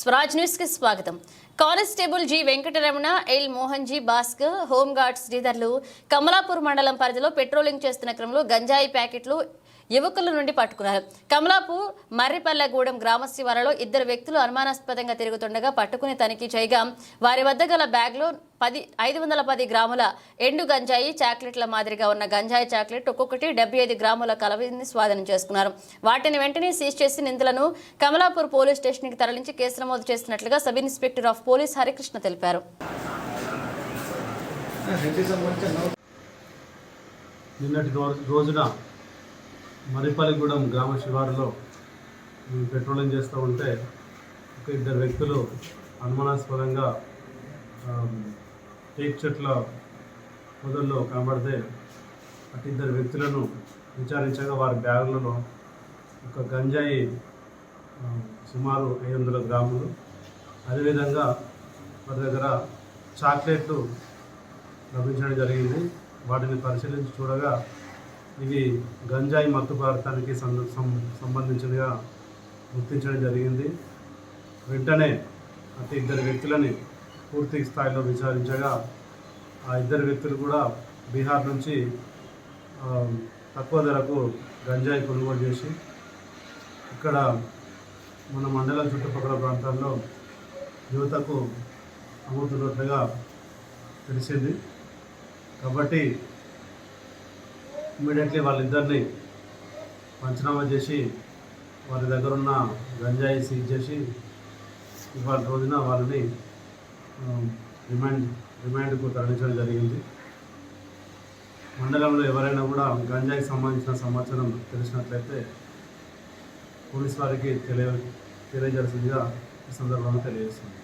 Swaraj news की स्वागतम। Constable G Venkataramana, L Mohan G Bhaskar home guards శ్రీధర్లు కమలాపూర్ మండలం పరిధిలో పెట్రోలింగ్ చేస్తున్న క్రమంలో గంజాయి ప్యాకెట్లు యువకుల నుండి పట్టుకున్నారు. కమలాపూర్ మర్రిపల్లెగూడెం గ్రామ శివారులో ఇద్దరు వ్యక్తులు అనుమానాస్పదంగా తిరుగుతుండగా పట్టుకుని తనిఖీ చేయగా వారి వద్ద గల బ్యాగ్లో 510 గ్రాముల ఎండు గంజాయి చాక్లెట్ల మాదిరిగా ఉన్న గంజాయి చాక్లెట్ ఒక్కొక్కటి 75 గ్రాముల కలవిని స్వాధీనం చేసుకున్నారు. వాటిని వెంటనే సీజ్ చేసి నిందితులను కమలాపూర్ పోలీస్ స్టేషన్కి తరలించి కేసు నమోదు చేస్తున్నట్లుగా sub inspector of police Harikrishna తెలిపారు. నిన్నటి రోజున మర్రిపల్లెగూడెం గ్రామ శివారులో పెట్రోలింగ్ చేస్తూ ఉంటే ఇద్దరు వ్యక్తులు అనుమానాస్పదంగా టేక్ చెట్ల పొదల్లో కనబడితే అటు ఇద్దరు వ్యక్తులను విచారించగా వారి బ్యాగులలో ఒక గంజాయి సుమారు 500 గ్రాములు, అదేవిధంగా వారి దగ్గర చాక్లెట్లు లభించడం జరిగింది. వాటిని పరిశీలించి చూడగా ఇవి గంజాయి మత్తు పదార్థానికి సంబంధించినగా గుర్తించడం జరిగింది. వెంటనే అతి ఇద్దరు వ్యక్తులని పూర్తి స్థాయిలో విచారించగా ఆ ఇద్దరు వ్యక్తులు కూడా బీహార్ నుంచి తక్కువ ధరకు గంజాయి కొనుగోలు చేసి ఇక్కడ మన మండలం చుట్టుపక్కల ప్రాంతాల్లో యువతకు అమ్ముతున్నట్లుగా తెలిసింది. కాబట్టి ఇమ్మీడియట్లీ వాళ్ళిద్దరిని పంచనామా చేసి వారి దగ్గర ఉన్న గంజాయి సీజ్ చేసి ఇవాళ రోజున వాళ్ళని రిమాండ్కు తరలించడం జరిగింది. మండలంలో ఎవరైనా కూడా గంజాయికి సంబంధించిన సమాచారం తెలిసినట్లయితే పోలీస్ వారికి తెలియజేయాల్సిందిగా ఈ సందర్భంగా తెలియజేస్తుంది.